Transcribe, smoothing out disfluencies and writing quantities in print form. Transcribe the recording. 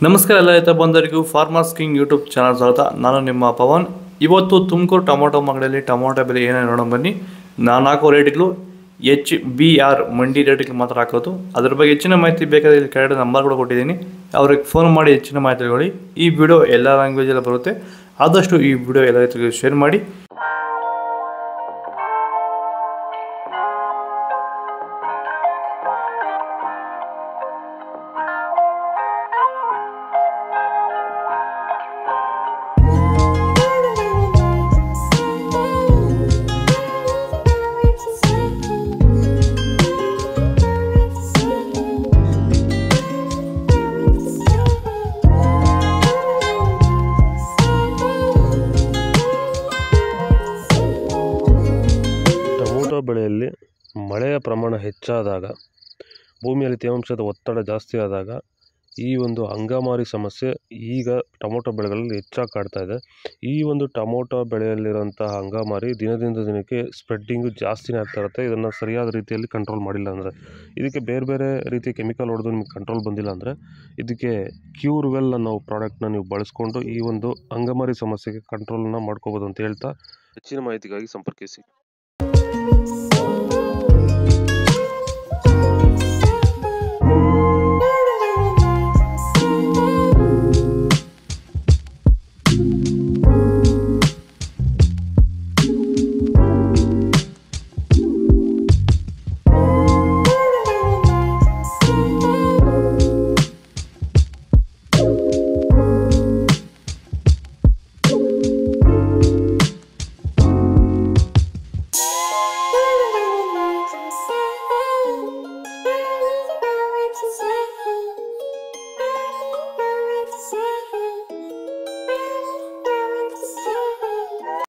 ನಮಸ್ಕಾರ ಎಲ್ಲ ರೈತ ಬಂದವರಿಗೂ ಫಾರ್ಮರ್ಸ್ ಕಿಂಗ್ ಯೂಟ್ಯೂಬ್ ಚಾನಲ್ ಸ್ವಾಗತ. ನಾನು ನಿಮ್ಮ ಪವನ್. ಇವತ್ತು ತುಮಕೂರು ಟೊಮೊಟೊ ಮಾರ್ಕೆಟಲ್ಲಿ ಟೊಮೊಟೊ ಬೆಲೆ ಏನೇನು ನೋಡೋಣ ಬನ್ನಿ. ನಾನು ಹಾಕೋ ರೇಟ್ಗಳು HBR ಮಂಡಿ ರೇಟ್ಗಳು ಮಾತ್ರ ಹಾಕೋದು. ಅದ್ರ ಬಗ್ಗೆ ಹೆಚ್ಚಿನ ಮಾಹಿತಿ ಬೇಕಾದರೆ ಇಲ್ಲಿ ಕೆಳಗಡೆ ನಂಬರ್ ಕೂಡ ಕೊಟ್ಟಿದ್ದೀನಿ, ಅವ್ರಿಗೆ ಫೋನ್ ಮಾಡಿ ಹೆಚ್ಚಿನ ಮಾಹಿತಿ ತಗೊಳ್ಳಿ. ಈ ವಿಡಿಯೋ ಎಲ್ಲ ಲ್ಯಾಂಗ್ವೇಜಲ್ಲಿ ಬರುತ್ತೆ, ಆದಷ್ಟು ಈ ವಿಡಿಯೋ ಎಲ್ಲ ರೈತರಿಗೆ ಶೇರ್ ಮಾಡಿ. ಬೆಳೆಯಲ್ಲಿ ಮಳೆಯ ಪ್ರಮಾಣ ಹೆಚ್ಚಾದಾಗ, ಭೂಮಿಯಲ್ಲಿ ತೇವಾಂಶದ ಒತ್ತಡ ಜಾಸ್ತಿ ಆದಾಗ ಈ ಒಂದು ಅಂಗಮಾರಿ ಸಮಸ್ಯೆ ಈಗ ಟೊಮೊಟೊ ಬೆಳೆಗಳಲ್ಲಿ ಹೆಚ್ಚಾಗಿ ಕಾಡ್ತಾ ಇದೆ. ಈ ಒಂದು ಟೊಮೊಟೊ ಬೆಳೆಯಲ್ಲಿರುವಂತಹ ಅಂಗಮಾರಿ ದಿನದಿಂದ ದಿನಕ್ಕೆ ಸ್ಪ್ರೆಡ್ಡಿಂಗು ಜಾಸ್ತಿನೇ ಆಗ್ತಾ ಇರುತ್ತೆ. ಇದನ್ನು ಸರಿಯಾದ ರೀತಿಯಲ್ಲಿ ಕಂಟ್ರೋಲ್ ಮಾಡಿಲ್ಲ ಅಂದರೆ, ಇದಕ್ಕೆ ಬೇರೆ ಬೇರೆ ರೀತಿಯ ಕೆಮಿಕಲ್ ಹೊಡೆದು ನಿಮಗೆ ಕಂಟ್ರೋಲ್ ಬಂದಿಲ್ಲ ಅಂದರೆ, ಇದಕ್ಕೆ ಕ್ಯೂರ್ವೆಲ್ ಅನ್ನೋ ಪ್ರಾಡಕ್ಟ್ನ ನೀವು ಬಳಸ್ಕೊಂಡು ಈ ಒಂದು ಅಂಗಮಾರಿ ಸಮಸ್ಯೆಗೆ ಕಂಟ್ರೋಲನ್ನು ಮಾಡ್ಕೋಬೋದು ಅಂತ ಹೇಳ್ತಾ, ಹೆಚ್ಚಿನ ಮಾಹಿತಿಗಾಗಿ ಸಂಪರ್ಕಿಸಿ.